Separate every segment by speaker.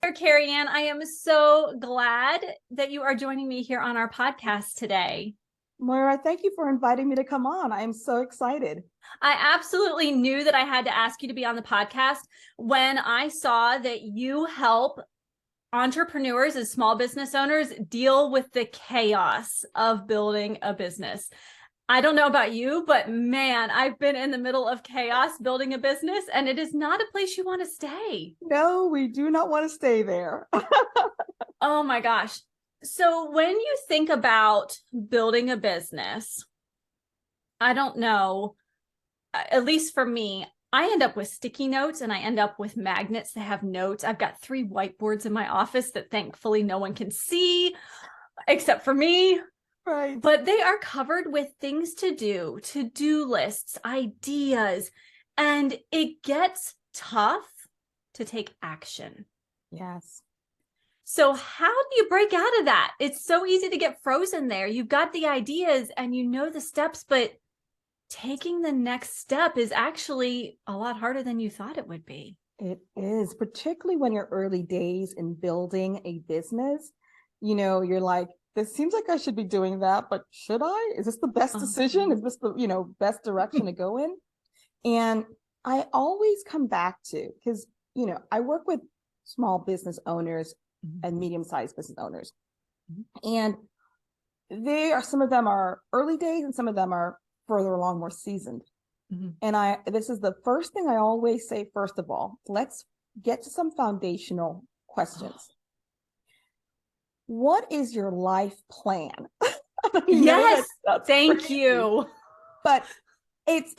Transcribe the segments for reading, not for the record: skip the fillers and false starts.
Speaker 1: Kerry-Ann, I am so glad that you are joining me here on our podcast today.
Speaker 2: Moira, thank you for inviting me to come on. I am so excited.
Speaker 1: I absolutely knew that I had to ask you to be on the podcast when I saw that you help entrepreneurs and small business owners deal with the chaos of building a business. I don't know about you, but man, I've been in the middle of chaos building a business, and it is not a place you want to stay.
Speaker 2: No, we do not want to stay there.
Speaker 1: Oh my gosh. So when you think about building a business, I don't know, at least for me, I end up with sticky notes and I end up with magnets that have notes. I've got 3 whiteboards in my office that thankfully no one can see except for me.
Speaker 2: Right.
Speaker 1: But they are covered with things to-do lists, ideas, and it gets tough to take action.
Speaker 2: Yes.
Speaker 1: So how do you break out of that? It's so easy to get frozen there. You've got the ideas and you know the steps, but taking the next step is actually a lot harder than you thought it would be.
Speaker 2: It is, particularly when you're early days in building a business. You know, you're like, this seems like I should be doing that, but should I? Is this the best decision? Is this the, best direction to go in? And I always come back to, because, I work with small business owners and medium-sized business owners. And some of them are early days and some of them are further along, more seasoned. And this is the first thing I always say. First of all, let's get to some foundational questions. What is your life plan?
Speaker 1: Yes, thank you.
Speaker 2: But it's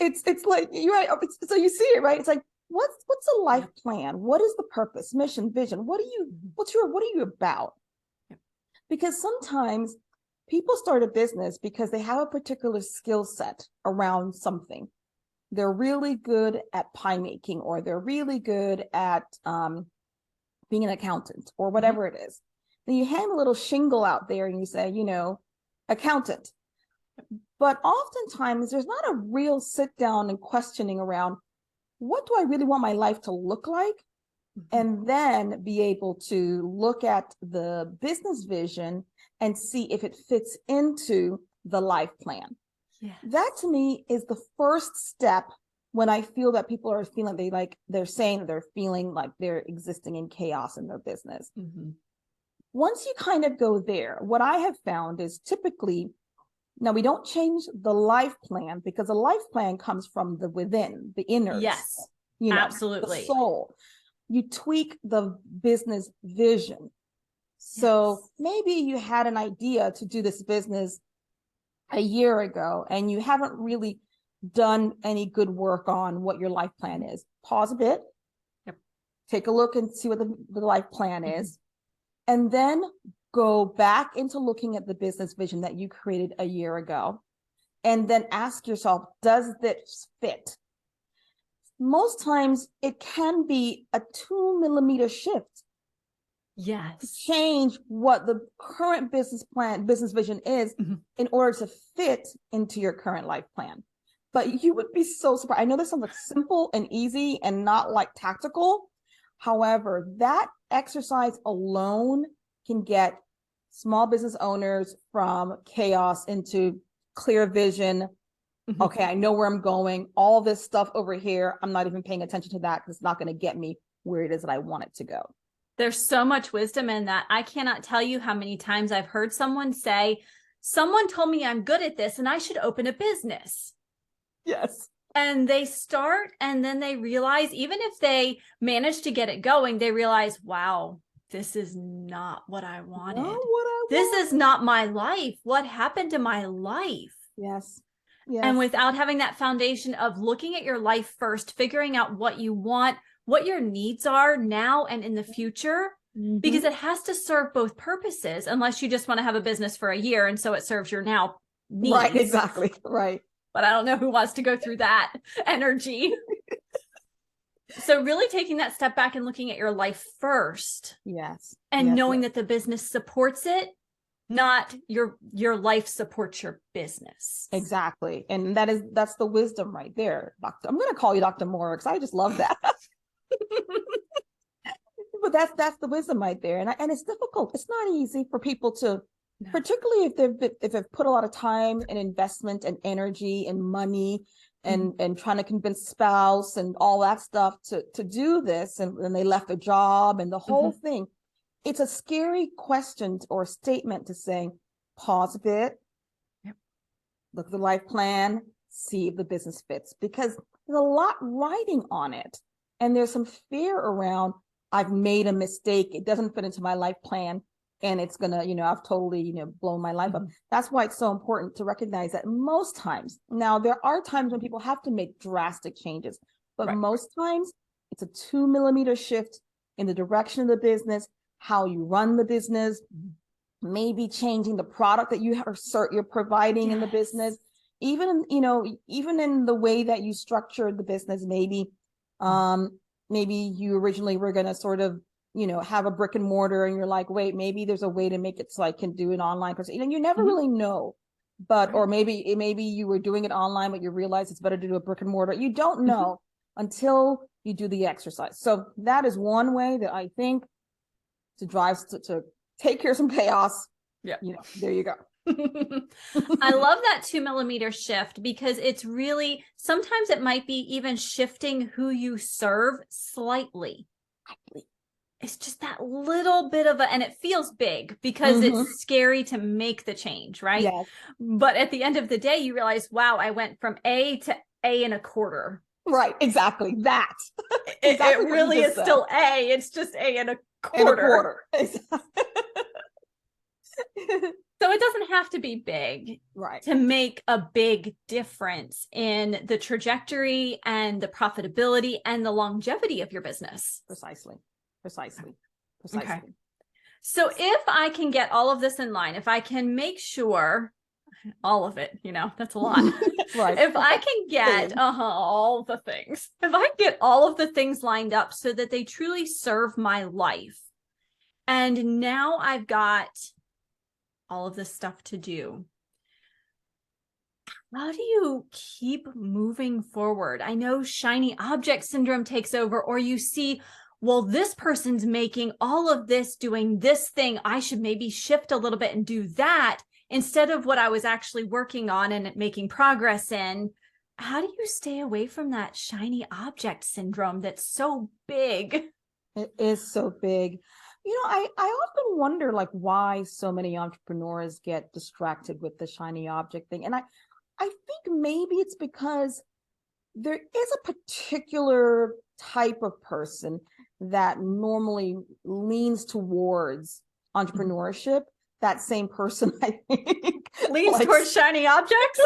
Speaker 2: like so you see it, right? It's like, what's a life plan? What is the purpose, mission, vision? What are you about? Because sometimes people start a business because they have a particular skill set around something. They're really good at pie making, or they're really good at being an accountant, or whatever it is. Then you hang a little shingle out there and you say, accountant. But oftentimes there's not a real sit down and questioning around, what do I really want my life to look like? And then be able to look at the business vision and see if it fits into the life plan.
Speaker 1: Yes.
Speaker 2: That to me is the first step when I feel that people are feeling they're saying that they're feeling like they're existing in chaos in their business. Once you kind of go there, what I have found is typically, now we don't change the life plan, because a life plan comes from the within, the inner.
Speaker 1: Yes, absolutely.
Speaker 2: The soul. You tweak the business vision. So maybe you had an idea to do this business a year ago and you haven't really done any good work on what your life plan is. Pause a bit. Take a look and see what the life plan is. And then go back into looking at the business vision that you created a year ago. And then ask yourself, does this fit? Most times it can be a 2 millimeter shift.
Speaker 1: Yes.
Speaker 2: To change what the current business vision is in order to fit into your current life plan. But you would be so surprised. I know this sounds like simple and easy and not like tactical. However, that exercise alone can get small business owners from chaos into clear vision. Okay, I know where I'm going. All this stuff over here, I'm not even paying attention to that because it's not going to get me where it is that I want it to go.
Speaker 1: There's so much wisdom in that. I cannot tell you how many times I've heard someone say, someone told me I'm good at this and I should open a business.
Speaker 2: Yes.
Speaker 1: And they start, and then they realize, even if they manage to get it going, they realize, wow, this is not what I wanted. This is not my life. What happened to my life?
Speaker 2: Yes.
Speaker 1: And without having that foundation of looking at your life first, figuring out what you want, what your needs are now and in the future, because it has to serve both purposes, unless you just want to have a business for a year and so it serves your now needs.
Speaker 2: Right, exactly. Right.
Speaker 1: But I don't know who wants to go through that energy. So really taking that step back and looking at your life first.
Speaker 2: Yes.
Speaker 1: And knowing that the business supports it, not your life supports your business.
Speaker 2: Exactly. And that's the wisdom right there. I'm going to call you Dr. Moore because I just love that. but that's the wisdom right there. And it's difficult. It's not easy for people to, particularly if they've put a lot of time and investment and energy and money and trying to convince spouse and all that stuff to do this, and they left a job and the whole thing. It's a scary question or statement to say, pause a bit, look at the life plan, see if the business fits, because there's a lot riding on it. And there's some fear around, I've made a mistake, it doesn't fit into my life plan, and it's gonna, I've totally, blown my life up. That's why it's so important to recognize that most times, now there are times when people have to make drastic changes, but most times it's a 2 millimeter shift in the direction of the business, how you run the business, maybe changing the product that you're providing in the business, even in the way that you structured the business. Maybe you originally were going to sort of have a brick and mortar, and you're like, wait, maybe there's a way to make it so I can do an online person. You never really know, but or maybe you were doing it online, but you realize it's better to do a brick and mortar. You don't know until you do the exercise. So that is one way that I think to take care of some chaos. Yeah, there you go.
Speaker 1: I love that 2 millimeter shift, because it's really, sometimes it might be even shifting who you serve slightly. It's just that little bit of and it feels big because it's scary to make the change, right? Yes. But at the end of the day, you realize, wow, I went from A to A and a quarter.
Speaker 2: Right, exactly. That.
Speaker 1: Exactly, it really is still A. It's just A and a quarter.
Speaker 2: Exactly.
Speaker 1: So it doesn't have to be big to make a big difference in the trajectory and the profitability and the longevity of your business.
Speaker 2: Precisely.
Speaker 1: Okay. So if I can get all of this in line, if I can make sure all of it, that's a lot.
Speaker 2: Right.
Speaker 1: If I can get all the things, if I get all of the things lined up so that they truly serve my life, and now I've got all of this stuff to do, how do you keep moving forward? I know shiny object syndrome takes over, or you see, well, this person's making all of this, doing this thing, I should maybe shift a little bit and do that instead of what I was actually working on and making progress in. How do you stay away from that shiny object syndrome that's so big?
Speaker 2: It is so big. I often wonder, like, why so many entrepreneurs get distracted with the shiny object thing. And I think maybe it's because there is a particular type of person that normally leans towards entrepreneurship. That same person, I think,
Speaker 1: leans towards shiny objects.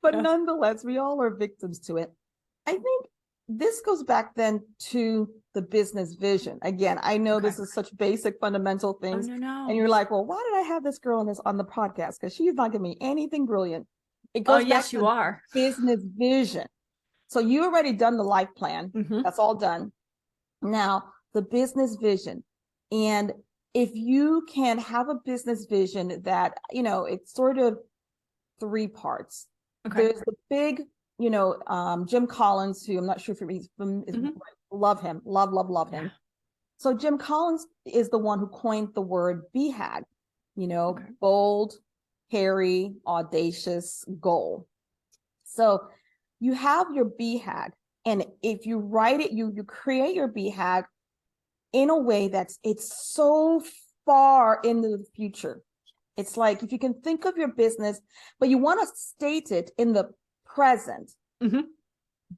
Speaker 2: But nonetheless, we all are victims to it. I think this goes back then to the business vision. Again, I know this is such basic fundamental things.
Speaker 1: No.
Speaker 2: And you're like, well, why did I have this girl on the podcast? Because she's not giving me anything brilliant. It goes back to business vision. So you already done the life plan. That's all done. Now, the business vision. And if you can have a business vision that, it's sort of 3 parts. There's the big, Jim Collins, who I'm not sure if he's from, love him, love him. So Jim Collins is the one who coined the word BHAG, bold, hairy, audacious goal. So you have your BHAG, and if you write it, you create your BHAG in a way it's so far into the future. It's like, if you can think of your business, but you want to state it in the present,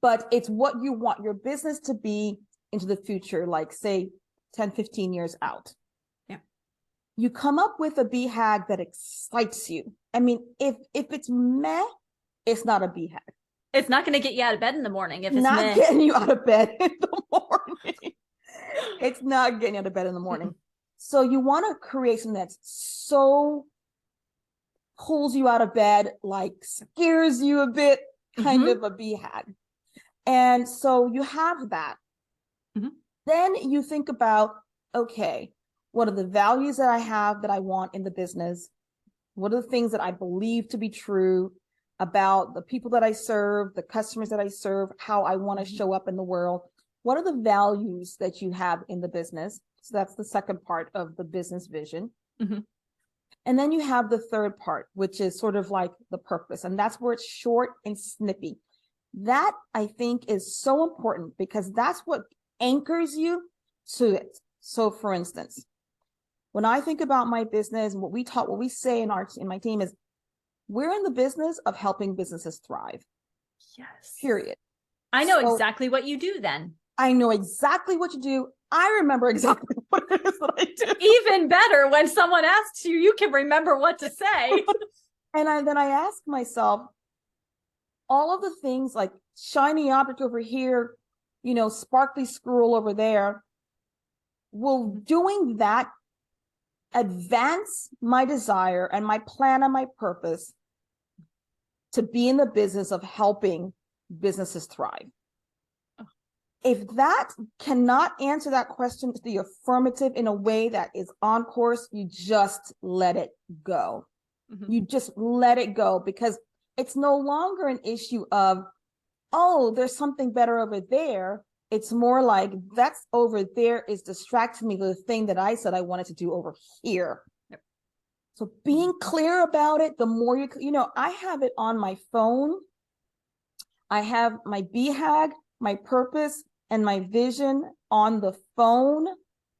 Speaker 2: but it's what you want your business to be into the future, like say 10, 15 years out. Yeah. You come up with a BHAG that excites you. I mean, if it's meh, it's not a BHAG.
Speaker 1: It's not going to get you out of bed in the morning if it's
Speaker 2: not getting you out of bed in the morning. It's not getting you out of bed in the morning. So you want to create something that's so pulls you out of bed, like scares you a bit, kind of a BHAG. And so you have that. Then you think about, okay, what are the values that I have that I want in the business? What are the things that I believe to be true about the people that I serve, the customers that I serve, how I want to show up in the world? what are the values that you have in the business? So that's the second part of the business vision.
Speaker 1: Mm-hmm.
Speaker 2: And then you have the third part, which is sort of like the purpose. And that's where it's short and snippy. That I think is so important because that's what anchors you to it. So for instance, when I think about my business, what we say in my team is, we're in the business of helping businesses thrive.
Speaker 1: Yes.
Speaker 2: Period.
Speaker 1: I know exactly what you do then.
Speaker 2: I know exactly what you do. I remember exactly what it is that I do.
Speaker 1: Even better, when someone asks you, you can remember what to say.
Speaker 2: And then I ask myself, all of the things like shiny object over here, sparkly squirrel over there, will doing that advance my desire and my plan and my purpose to be in the business of helping businesses thrive? If that cannot answer that question to the affirmative in a way that is on course, you just let it go. Mm-hmm. You just let it go, because it's no longer an issue of, oh, there's something better over there. It's more like, that's over there is distracting me with the thing that I said I wanted to do over here. Yep. So being clear about it, the more I have it on my phone. I have my BHAG, my purpose, and my vision on the phone.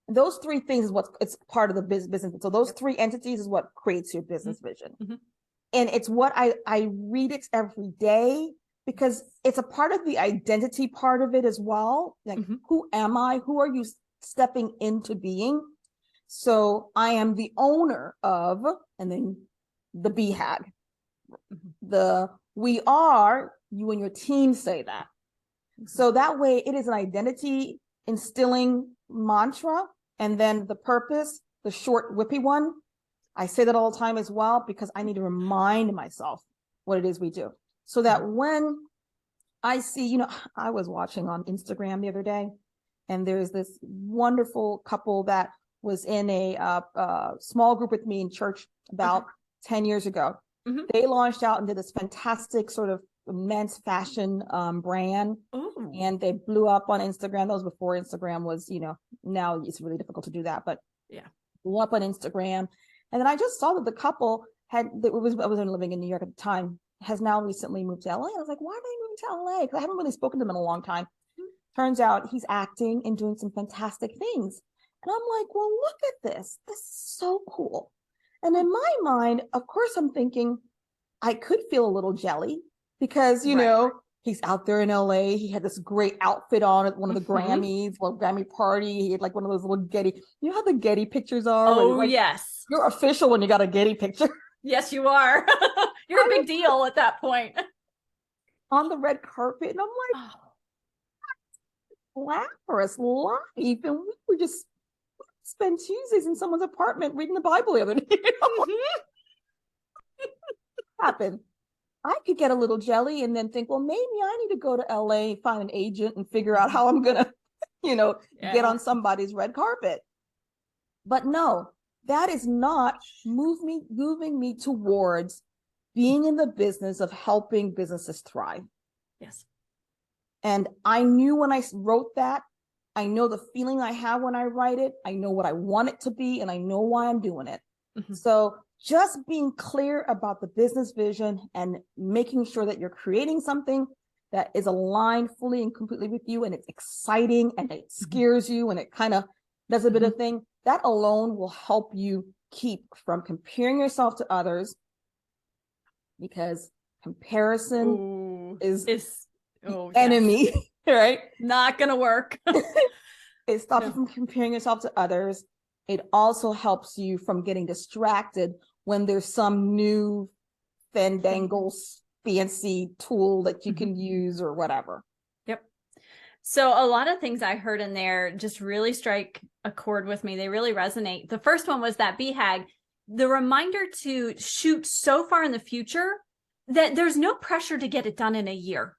Speaker 2: Those three things is it's part of the business. So those three entities is what creates your business vision. Mm-hmm. And it's what I read it every day, because it's a part of the identity part of it as well. Like, mm-hmm. Who am I? Who are you stepping into being? So I am the owner of, and then the BHAG. Mm-hmm. We are, you and your team say that. So that way it is an identity instilling mantra. And then the purpose, the short whippy one, I say that all the time as well, because I need to remind myself what it is we do. So that when I see, I was watching on Instagram the other day, and there's this wonderful couple that was in a small group with me in church about 10 years ago. Mm-hmm. They launched out into this fantastic sort of men's fashion brand. Ooh. And they blew up on Instagram. That was before Instagram was, now it's really difficult to do that, but yeah, blew up on Instagram. And then I just saw that the couple I was living in New York at the time, has now recently moved to LA. And I was like, why are they moving to LA? Because I haven't really spoken to them in a long time. Mm-hmm. Turns out he's acting and doing some fantastic things. And I'm like, well, look at this. This is so cool. And in my mind, of course, I'm thinking I could feel a little jelly, because, he's out there in LA. He had this great outfit on at one of the Grammys, Grammy party. He had like one of those little Getty, how the Getty pictures are?
Speaker 1: Oh, yes.
Speaker 2: You're official when you got a Getty picture.
Speaker 1: Yes, you are. You're a big deal at that point.
Speaker 2: On the red carpet. And I'm like, glamorous life. And we were just spend Tuesdays in someone's apartment reading the Bible the other day. Happened. I could get a little jelly and then think, well, maybe I need to go to LA, find an agent, and figure out how I'm gonna, get on somebody's red carpet. But no, that is not moving me towards being in the business of helping businesses thrive. Yes. And I knew when I wrote that, I know the feeling I have when I write it. I know what I want it to be, and I know why I'm doing it. Mm-hmm. So just being clear about the business vision and making sure that you're creating something that is aligned fully and completely with you, and it's exciting and it scares you and it kind of does a bit of thing, that alone will help you keep from comparing yourself to others, because comparison is the enemy, yes. Right?
Speaker 1: Not gonna work.
Speaker 2: It stops you from comparing yourself to others. It also helps you from getting distracted when there's some new fandangle fancy tool that you can use or whatever.
Speaker 1: Yep. So a lot of things I heard in there just really strike a chord with me. They really resonate. The first one was that BHAG, the reminder to shoot so far in the future that there's no pressure to get it done in a year.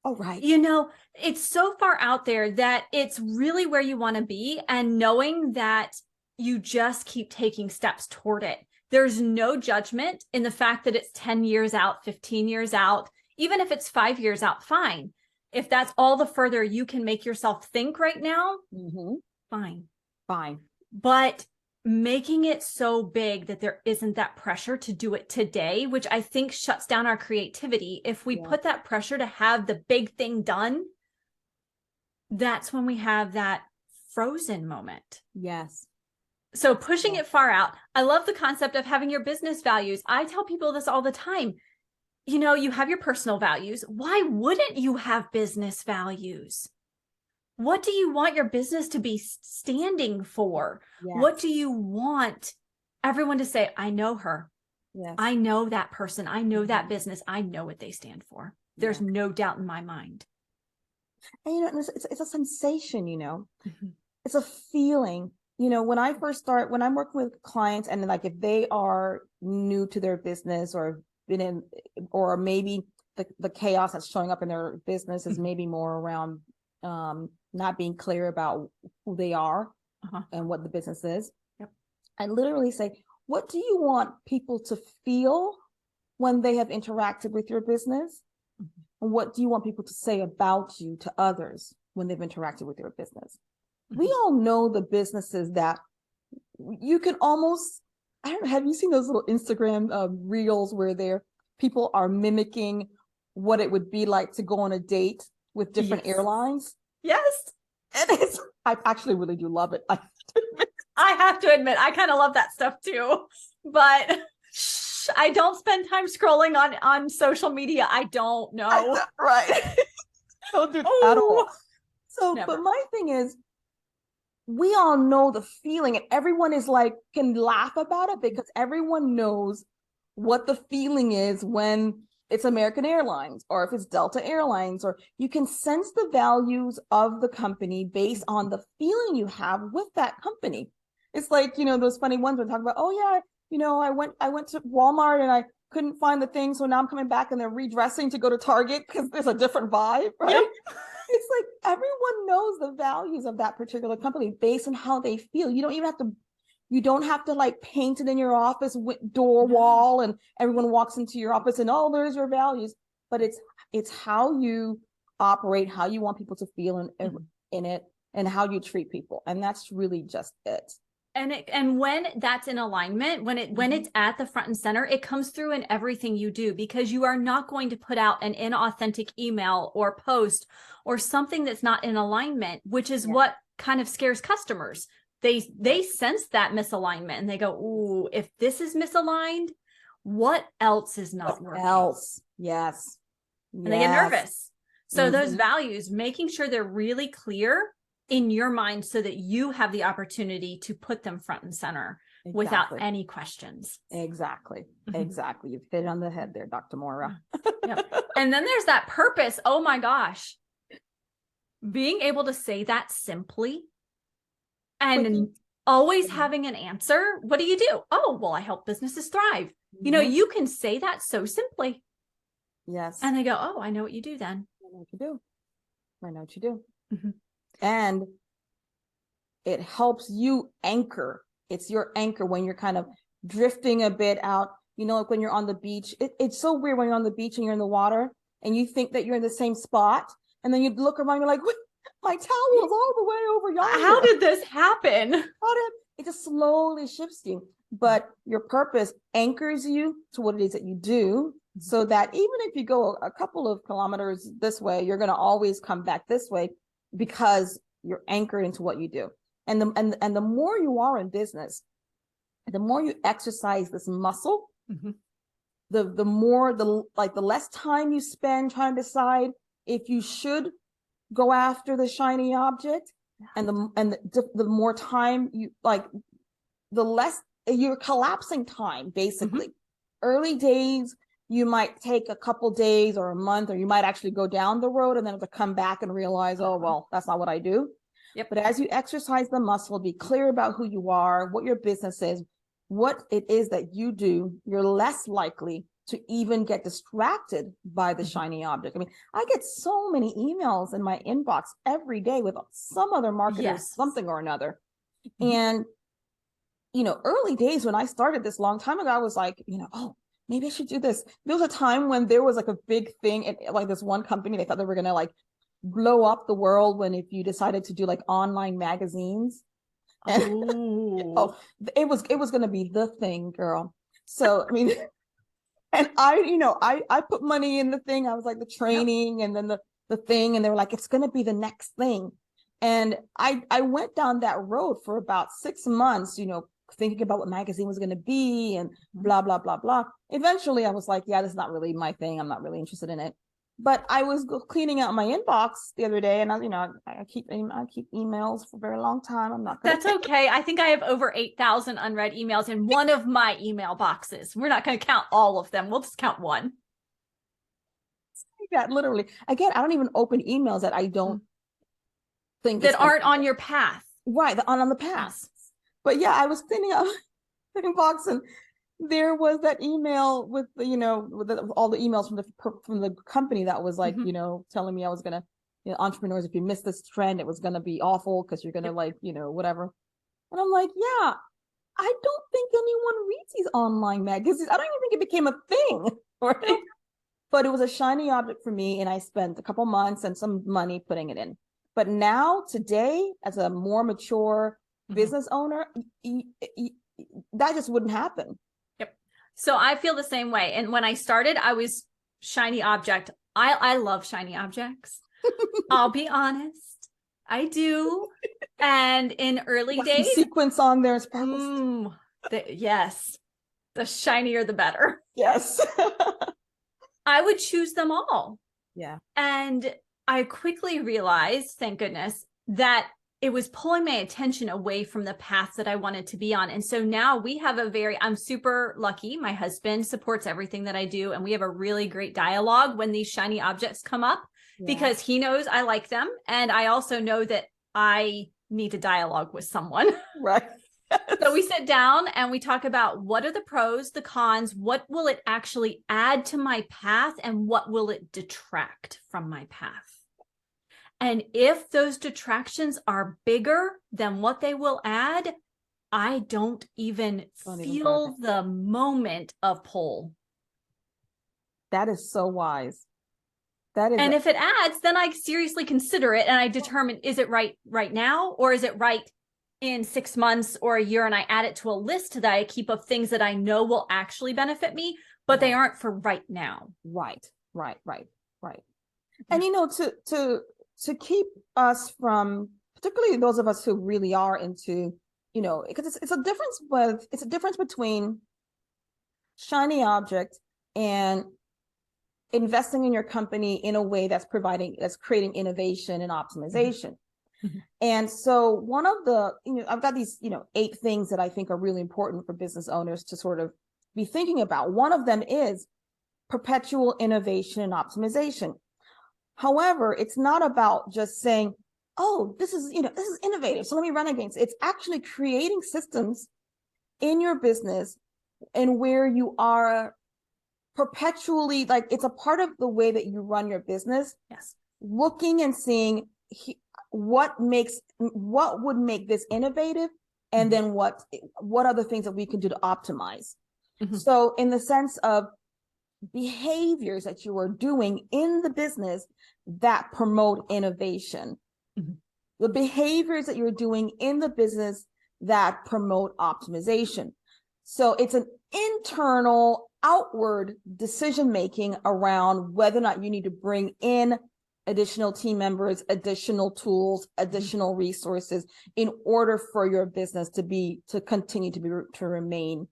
Speaker 2: Oh, right.
Speaker 1: It's so far out there that it's really where you want to be, and knowing that you just keep taking steps toward it. There's no judgment in the fact that it's 10 years out, 15 years out, even if it's 5 years out, fine. If that's all the further you can make yourself think right now, fine. But making it so big that there isn't that pressure to do it today, which I think shuts down our creativity. If we put that pressure to have the big thing done, that's when we have that frozen moment.
Speaker 2: Yes.
Speaker 1: So pushing it far out. I love the concept of having your business values. I tell people this all the time. You know, you have your personal values. Why wouldn't you have business values? What do you want your business to be standing for? Yes. What do you want everyone to say? I know her. Yes. I know that person. I know that business. I know what they stand for. There's no doubt in my mind.
Speaker 2: And, you know, it's a sensation, you know, it's a feeling. You know, when I'm working with clients, and like, if they are new to their business or been in, or maybe the chaos that's showing up in their business is maybe more around not being clear about who they are and what the business is. Yep. I literally say, what do you want people to feel when they have interacted with your business? And what do you want people to say about you to others when they've interacted with your business? We all know the businesses that you can almost, I don't know, have you seen those little Instagram reels where people are mimicking what it would be like to go on a date with different airlines?
Speaker 1: Yes.
Speaker 2: And I actually really do love it.
Speaker 1: I have to admit, I kind of love that stuff too, but I don't spend time scrolling on social media. I don't know.
Speaker 2: Right. Don't do that at all. So, never. But my thing is, we all know the feeling, and everyone is like, can laugh about it because everyone knows what the feeling is when it's American Airlines or if it's Delta Airlines, or you can sense the values of the company based on the feeling you have with that company. It's like, you know, those funny ones we're talking about, oh yeah, you know, I went to Walmart and I couldn't find the thing, so now I'm coming back and they're redressing to go to Target because there's a different vibe, right? Yep. It's like everyone knows the values of that particular company based on how they feel. You don't have to like paint it in your office door wall and everyone walks into your office and, oh, there's your values. But it's how you operate, how you want people to feel in it, and how you treat people. And that's really just it.
Speaker 1: And when that's in alignment, when it's at the front and center, it comes through in everything you do, because you are not going to put out an inauthentic email or post or something that's not in alignment, which is what kind of scares customers. They sense that misalignment and they go, ooh, if this is misaligned, what else is not working?
Speaker 2: Yes.
Speaker 1: And they get nervous. So those values, making sure they're really clear in your mind so that you have the opportunity to put them front and center without any questions.
Speaker 2: Exactly. You've hit it on the head there, Dr. Moira.
Speaker 1: And then there's that purpose. Oh my gosh. Being able to say that simply and always having an answer. What do? Oh, well, I help businesses thrive. You know, you can say that so simply.
Speaker 2: Yes.
Speaker 1: And they go, oh, I know what you do then.
Speaker 2: I know what you do. And it helps you anchor. It's your anchor when you're kind of drifting a bit out. You know, like when you're on the beach, it's so weird when you're on the beach and you're in the water and you think that you're in the same spot. And then you look around, you're like, what? My towel is all the way over yonder.
Speaker 1: How did this happen?
Speaker 2: It just slowly shifts you. But your purpose anchors you to what it is that you do, so that even if you go a couple of kilometers this way, you're going to always come back this way because you're anchored into what you do. And the more you are in business, the more you exercise this muscle, the more the less time you spend trying to decide if you should go after the shiny object, and the more time you the less you're collapsing time, basically. Early days, you might take a couple days or a month, or you might actually go down the road and then have to come back and realize, oh, well, that's not what I do. But as you exercise the muscle, be clear about who you are, what your business is, what it is that you do, you're less likely to even get distracted by the shiny object. I mean, I get so many emails in my inbox every day with some other marketer, something or another. And, you know, early days when I started this long time ago, I was like, you know, oh, maybe I should do this. There was a time when there was like a big thing, and like this one company, they thought they were going to like blow up the world when if you decided to do like online magazines. And oh, it was going to be the thing, girl. So I mean, and I put money in the thing. I was like the training, and then the thing, and they were like, it's going to be the next thing. And I went down that road for about 6 months, thinking about what magazine was going to be and blah, blah, blah, blah. Eventually I was like, yeah, this is not really my thing. I'm not really interested in it. But I was cleaning out my inbox the other day, and I keep emails for a very long time. I'm not
Speaker 1: That's okay. I think I have over 8,000 unread emails in one of my email boxes. We're not going to count all of them. We'll just count one.
Speaker 2: That literally. Again, I don't even open emails that I don't think
Speaker 1: that aren't on your path.
Speaker 2: Right, on the path. But yeah, I was cleaning out the inbox, and there was that email with with all the emails from the company that was like, telling me I was gonna, entrepreneurs, if you miss this trend, it was gonna be awful because you're gonna whatever. And I'm like, yeah, I don't think anyone reads these online magazines. I don't even think it became a thing, right? But it was a shiny object for me, and I spent a couple months and some money putting it in. But now, today, as a more mature business owner, that just wouldn't happen.
Speaker 1: Yep. So I feel the same way. And when I started, I was shiny object. I love shiny objects. I'll be honest. I do. And in early days,
Speaker 2: sequence on there, sparkles.
Speaker 1: Yes. The shinier, the better.
Speaker 2: Yes.
Speaker 1: I would choose them all.
Speaker 2: Yeah.
Speaker 1: And I quickly realized, thank goodness, that it was pulling my attention away from the path that I wanted to be on. And so now we have I'm super lucky. My husband supports everything that I do. And we have a really great dialogue when these shiny objects come up, because he knows I like them. And I also know that I need to dialogue with someone.
Speaker 2: Right.
Speaker 1: So we sit down and we talk about what are the pros, the cons, what will it actually add to my path, and what will it detract from my path. And if those detractions are bigger than what they will add, I don't even feel the moment of pull.
Speaker 2: That is so wise.
Speaker 1: And if it adds, then I seriously consider it, and I determine, is it right now, or is it right in 6 months or a year? And I add it to a list that I keep of things that I know will actually benefit me, but they aren't for right now.
Speaker 2: Right. And to keep us from, particularly those of us who really are into, because it's a difference between shiny object and investing in your company in a way that's creating innovation and optimization. Mm-hmm. And so one of the, I've got these, 8 things that I think are really important for business owners to sort of be thinking about. One of them is perpetual innovation and optimization. However, it's not about just saying, oh, this is innovative, so let me run against it. It's actually creating systems in your business and where you are perpetually, like, it's a part of the way that you run your business.
Speaker 1: Yes.
Speaker 2: Looking and seeing what would make this innovative, and then what are the things that we can do to optimize. Mm-hmm. So in the sense of behaviors that you are doing in the business that promote innovation, the behaviors that you're doing in the business that promote optimization. So it's an internal, outward decision making around whether or not you need to bring in additional team members, additional tools, additional resources in order for your business to continue to remain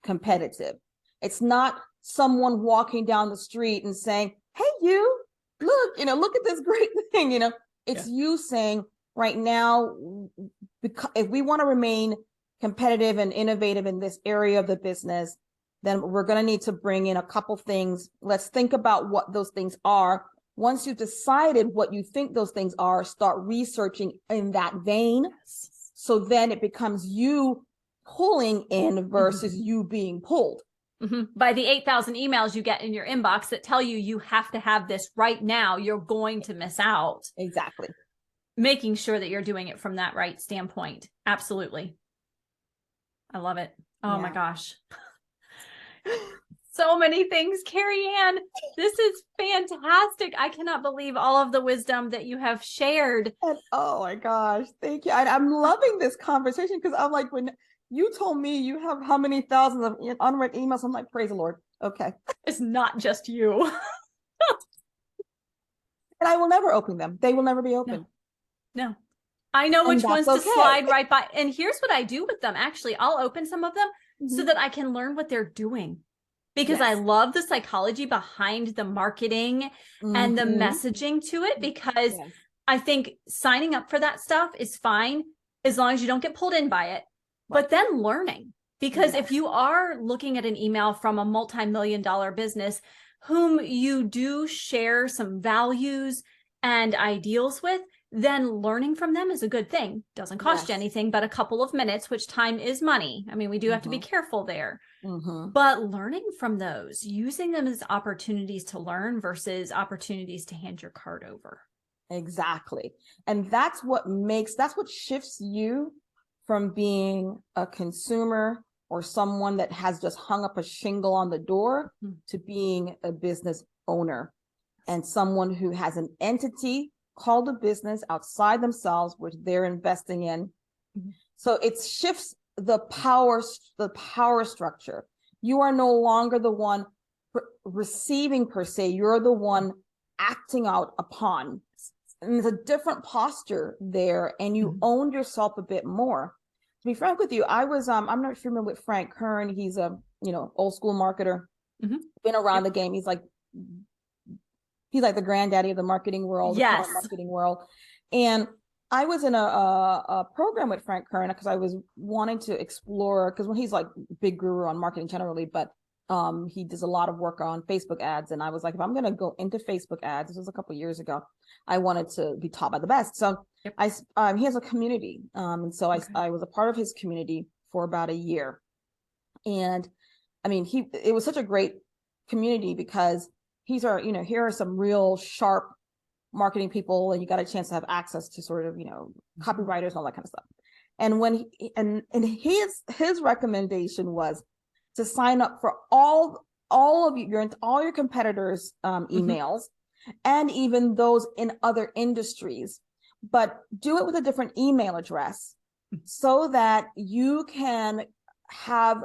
Speaker 2: competitive. It's not someone walking down the street and saying, hey, you, look at this great thing, it's you saying, right now, if we want to remain competitive and innovative in this area of the business, then we're going to need to bring in a couple things. Let's think about what those things are. Once you've decided what you think those things are, start researching in that vein. So then it becomes you pulling in versus you being pulled.
Speaker 1: Mm-hmm. By the 8,000 emails you get in your inbox that tell you have to have this right now, you're going to miss out.
Speaker 2: Exactly.
Speaker 1: Making sure that you're doing it from that right standpoint. Absolutely. I love it. Oh my gosh. so many things, Kerry-Ann. This is fantastic. I cannot believe all of the wisdom that you have shared.
Speaker 2: And, oh my gosh, thank you. I'm loving this conversation because I'm like, when you told me you have how many thousands of unread emails, I'm like, praise the Lord. Okay.
Speaker 1: It's not just you.
Speaker 2: And I will never open them. They will never be open.
Speaker 1: No. I know which ones to slide right by. And here's what I do with them. Actually, I'll open some of them so that I can learn what they're doing. Because I love the psychology behind the marketing and the messaging to it, because I think signing up for that stuff is fine as long as you don't get pulled in by it, but then learning. Because if you are looking at an email from a multi-million-dollar business whom you do share some values and ideals with, then learning from them is a good thing. Doesn't cost you anything but a couple of minutes, which time is money. I mean, we do have to be careful there. But learning from those, using them as opportunities to learn versus opportunities to hand your card over.
Speaker 2: Exactly. And that's what shifts you from being a consumer or someone that has just hung up a shingle on the door to being a business owner and someone who has an entity called a business outside themselves, which they're investing in. So it shifts the power structure. You are no longer the one receiving per se, you're the one acting out upon. And there's a different posture there, and you owned yourself a bit more. To be frank with you, I was I'm not familiar with Frank Kern. He's a old school marketer, been around the game. He's like the granddaddy of the marketing world, the marketing world. And I was in a program with Frank Kern because I was wanting to explore, because when he's like big guru on marketing generally, but he does a lot of work on Facebook ads. And I was like, if I'm going to go into Facebook ads, this was a couple of years ago, I wanted to be taught by the best. So he has a community. And so I was a part of his community for about a year. And I mean, it was such a great community because here are some real sharp marketing people, and you got a chance to have access to sort of, copywriters and all that kind of stuff. And when his recommendation was to sign up for all of all your competitors' emails, and even those in other industries, but do it with a different email address so that you can have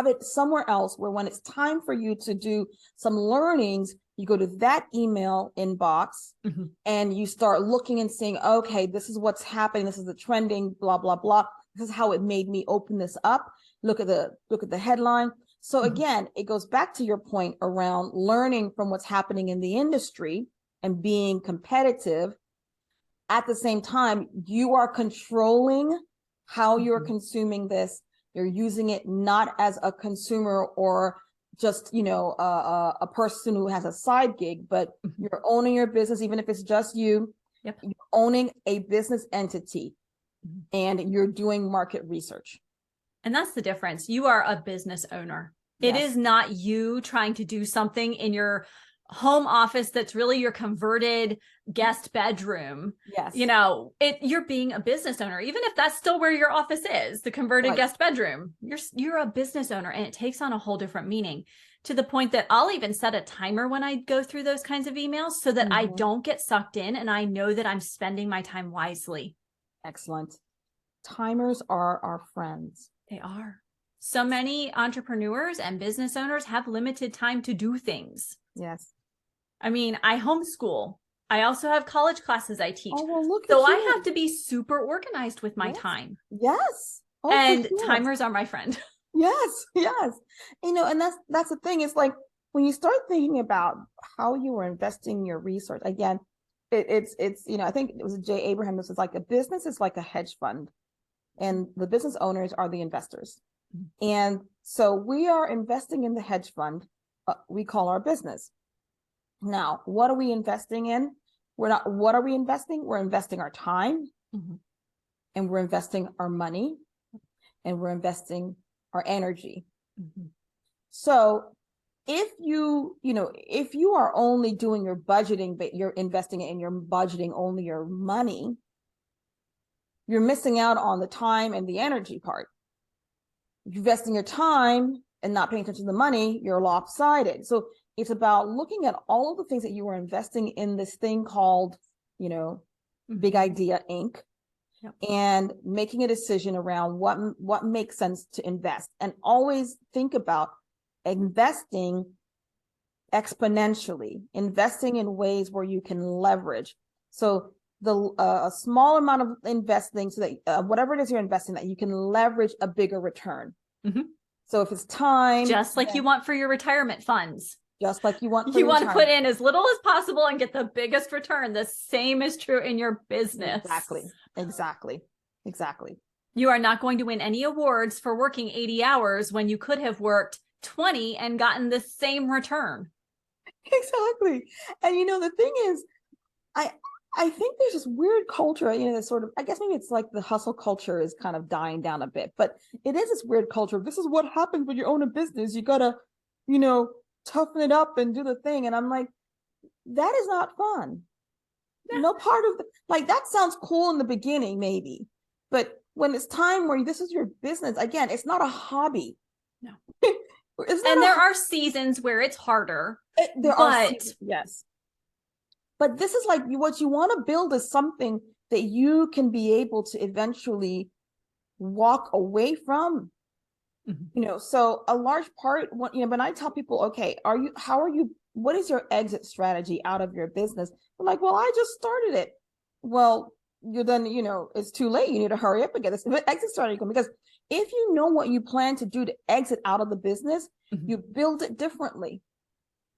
Speaker 2: it somewhere else where when it's time for you to do some learnings, you go to that email inbox and you start looking and saying, okay, this is what's happening. This is the trending, blah, blah, blah. This is how it made me open this up. Look at the headline. So again, it goes back to your point around learning from what's happening in the industry and being competitive. At the same time, you are controlling how you're consuming this. You're using it not as a consumer or just, a person who has a side gig, but you're owning your business, even if it's just you. You're owning a business entity and you're doing market research.
Speaker 1: And that's the difference. You are a business owner. It is not you trying to do something in your home office that's really your converted guest bedroom. You're being a business owner, even if that's still where your office is, the converted guest bedroom. You're a business owner, and it takes on a whole different meaning, to the point that I'll even set a timer when I go through those kinds of emails so that I don't get sucked in, and I know that I'm spending my time wisely.
Speaker 2: Excellent. Timers are our friends.
Speaker 1: They are. So many entrepreneurs and business owners have limited time to do things.
Speaker 2: Yes.
Speaker 1: I mean, I homeschool. I also have college classes I teach.
Speaker 2: Oh, well, look
Speaker 1: so
Speaker 2: at you.
Speaker 1: I have to be super organized with my time.
Speaker 2: Yes. Oh,
Speaker 1: and timers are my friend.
Speaker 2: Yes. And that's the thing. It's like when you start thinking about how you are investing your resource, again, it's I think it was Jay Abraham. This is like a business is like a hedge fund, and the business owners are the investors. And so we are investing in the hedge fund we call our business. Now, what are we investing in? What are we investing? We're investing our time, and we're investing our money, and we're investing our energy. So if you are only doing your budgeting, but you're investing it and you're budgeting only your money, you're missing out on the time and the energy part. You're investing your time and not paying attention to the money, you're lopsided. So it's about looking at all of the things that you are investing in this thing called, Big Idea Inc.
Speaker 1: Yep.
Speaker 2: And making a decision around what makes sense to invest, and always think about investing exponentially, investing in ways where you can leverage. So a small amount of investing, so that whatever it is you're investing, that you can leverage a bigger return.
Speaker 1: Mm-hmm.
Speaker 2: So if it's time,
Speaker 1: just like you want for your retirement funds,
Speaker 2: just like you want
Speaker 1: you want to put in as little as possible and get the biggest return. The same is true in your business.
Speaker 2: Exactly.
Speaker 1: You are not going to win any awards for working 80 hours when you could have worked 20 and gotten the same return.
Speaker 2: Exactly. And the thing is, I think there's this weird culture, this sort of, I guess maybe it's like the hustle culture is kind of dying down a bit, but it is this weird culture. This is what happens when you own a business. You gotta, toughen it up and do the thing. And I'm like, that is not fun. No part of that sounds cool in the beginning, maybe, but when it's time where this is your business, again, it's not a hobby.
Speaker 1: No. And there are seasons where it's harder.
Speaker 2: Yes. But this is like what you want to build is something that you can be able to eventually walk away from.
Speaker 1: Mm-hmm.
Speaker 2: So a large part, when I tell people, okay, what is your exit strategy out of your business? They're like, well, I just started it. Well, it's too late. You need to hurry up and get this exit strategy going, because if you know what you plan to do to exit out of the business, you build it differently.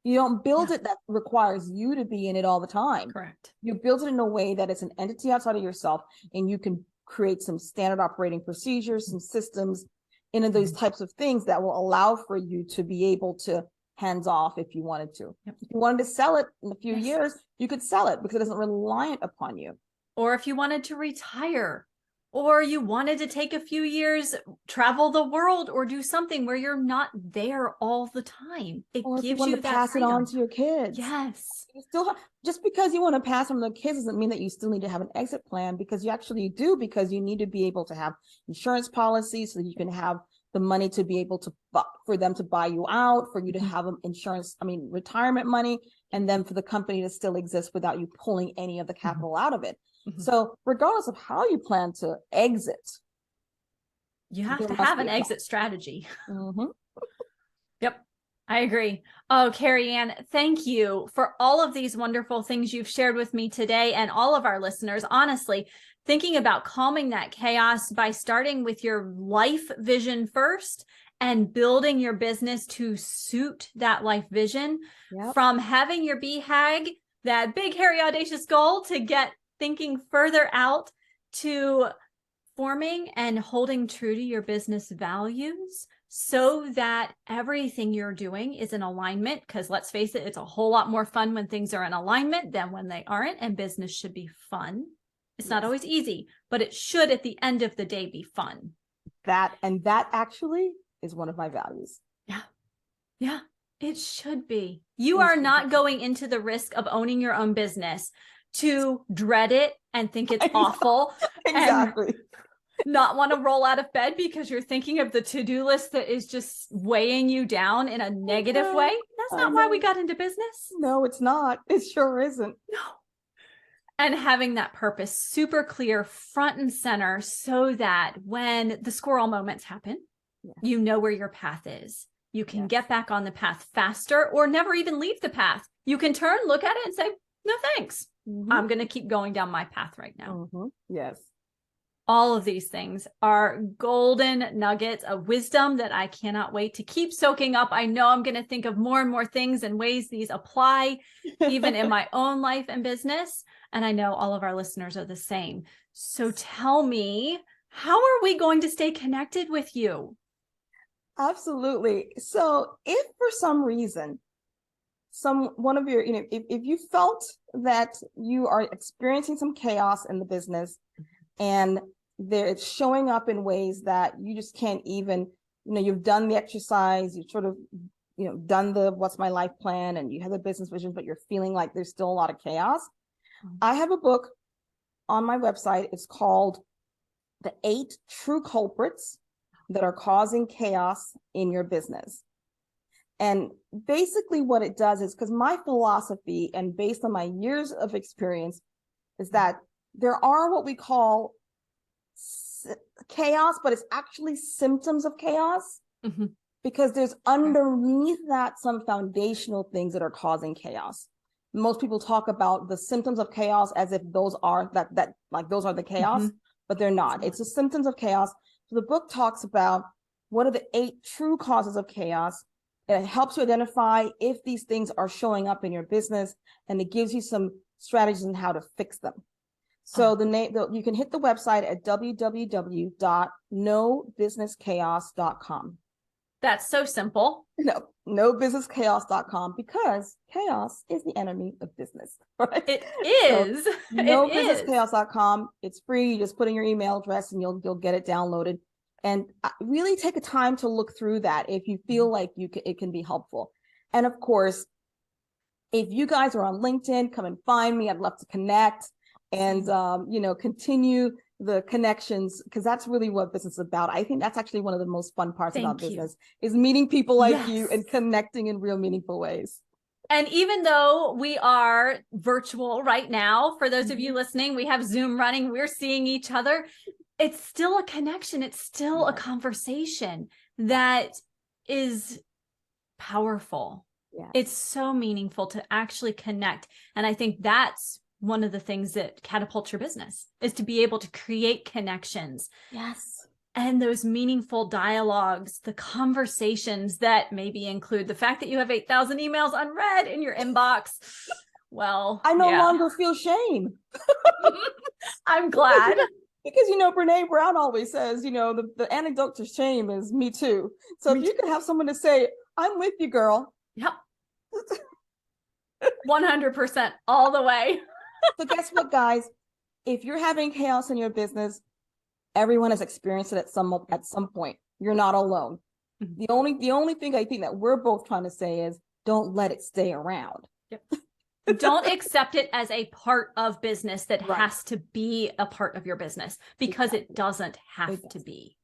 Speaker 2: You don't build it that requires you to be in it all the time.
Speaker 1: Correct.
Speaker 2: You build it in a way that it's an entity outside of yourself, and you can create some standard operating procedures, some systems, those types of things that will allow for you to be able to hands off if you wanted to.
Speaker 1: Yep.
Speaker 2: If you wanted to sell it in a few years, you could sell it because it isn't reliant upon you.
Speaker 1: Or if you wanted to retire, or you wanted to take a few years, travel the world, or do something where you're not there all the time. It
Speaker 2: or
Speaker 1: gives
Speaker 2: you
Speaker 1: you
Speaker 2: to
Speaker 1: that
Speaker 2: pass
Speaker 1: freedom.
Speaker 2: it on to your kids.
Speaker 1: Yes.
Speaker 2: You still just because you want to pass on the kids doesn't mean that you still need to have an exit plan, because you actually do, because you need to be able to have insurance policies so that you can have the money to be able to, for them to buy you out, for you to have retirement money, and then for the company to still exist without you pulling any of the capital out of it. So regardless of how you plan to exit,
Speaker 1: you have to have an exit strategy. Yep, I agree. Oh, Kerry-Ann, thank you for all of these wonderful things you've shared with me today and all of our listeners. Honestly, thinking about calming that chaos by starting with your life vision first and building your business to suit that life vision, from having your BHAG, that big, hairy, audacious goal, to get thinking further out, to forming and holding true to your business values so that everything you're doing is in alignment. Because let's face it, it's a whole lot more fun when things are in alignment than when they aren't, and business should be fun. It's not always easy, but it should at the end of the day be fun.
Speaker 2: That actually is one of my values.
Speaker 1: Yeah, it should be. You are not going into the risk of owning your own business to dread it and think it's awful.
Speaker 2: Exactly.
Speaker 1: And not want to roll out of bed because you're thinking of the to-do list that is just weighing you down in a negative way. That's not why we got into business.
Speaker 2: No, it's not. It sure isn't.
Speaker 1: No. And having that purpose super clear, front and center, so that when the squirrel moments happen, you know where your path is. You can get back on the path faster, or never even leave the path. You can turn, look at it, and say, no, thanks. I'm going to keep going down my path right now.
Speaker 2: Yes.
Speaker 1: All of these things are golden nuggets of wisdom that I cannot wait to keep soaking up. I know I'm going to think of more and more things and ways these apply, even in my own life and business. And I know all of our listeners are the same. So tell me, how are we going to stay connected with you?
Speaker 2: Absolutely. So if for some reason, one of your, if you felt that you are experiencing some chaos in the business, and it's showing up in ways that you just can't even, you've done the exercise, you've sort of, done the what's my life plan, and you have the business vision, but you're feeling like there's still a lot of chaos. I have a book on my website. It's called The 8 True Culprits that are causing chaos in your business. And basically what it does is, because my philosophy and based on my years of experience is that there are what we call chaos, but it's actually symptoms of chaos, because there's underneath that some foundational things that are causing chaos. Most people talk about the symptoms of chaos as if those are those are the chaos, but they're not. It's the symptoms of chaos. So the book talks about what are the 8 true causes of chaos. It helps you identify if these things are showing up in your business, and it gives you some strategies on how to fix them. So you can hit the website at www.nobusinesschaos.com.
Speaker 1: That's so simple.
Speaker 2: No, nobusinesschaos.com, because chaos is the enemy of business. Right?
Speaker 1: It is.
Speaker 2: So, nobusinesschaos.com. It's free. You just put in your email address and you'll get it downloaded. And really take a time to look through that if you feel like it can be helpful. And of course, if you guys are on LinkedIn, come and find me. I'd love to connect and continue the connections, because that's really what business is about. I think that's actually one of the most fun parts about business, is meeting people like you and connecting in real meaningful ways.
Speaker 1: And even though we are virtual right now, for those of you listening, we have Zoom running, we're seeing each other. It's still a connection. It's still a conversation that is powerful. Yeah. It's so meaningful to actually connect. And I think that's one of the things that catapults your business, is to be able to create connections.
Speaker 2: Yes.
Speaker 1: And those meaningful dialogues, the conversations that maybe include the fact that you have 8,000 emails unread in your inbox. Well,
Speaker 2: I no longer feel shame.
Speaker 1: I'm glad.
Speaker 2: Because, Brene Brown always says, the antidote to shame is me too. So if you could have someone to say, I'm with you, girl.
Speaker 1: Yep. 100% all the way.
Speaker 2: So guess what, guys? If you're having chaos in your business, everyone has experienced it at some point. You're not alone. The only thing I think that we're both trying to say is, don't let it stay around.
Speaker 1: Yep. Don't accept it as a part of business that has to be a part of your business, because it doesn't have to be.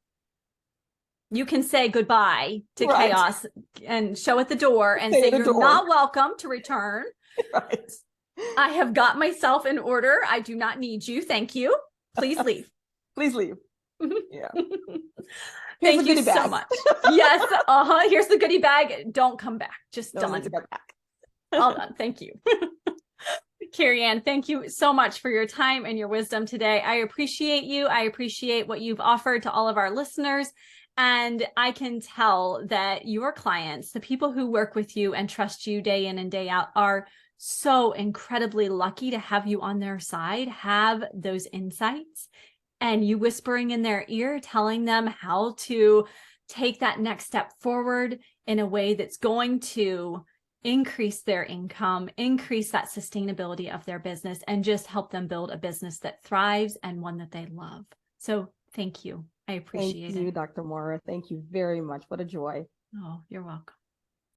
Speaker 1: You can say goodbye to chaos and show at the door and say you're not welcome to return.
Speaker 2: Right.
Speaker 1: I have got myself in order. I do not need you. Thank you. Please leave.
Speaker 2: Please leave. Yeah.
Speaker 1: Thank you so much. Yes. Here's the goodie bag. Don't come back. Just done. All done. Thank you. Kerry-Ann, thank you so much for your time and your wisdom today. I appreciate you. I appreciate what you've offered to all of our listeners. And I can tell that your clients, the people who work with you and trust you day in and day out, are so incredibly lucky to have you on their side, have those insights, and you whispering in their ear, telling them how to take that next step forward in a way that's going to increase their income, increase that sustainability of their business, and just help them build a business that thrives and one that they love. So thank you. I appreciate it.
Speaker 2: Thank you, Dr. Moira. Thank you very much. What a joy.
Speaker 1: Oh, you're welcome.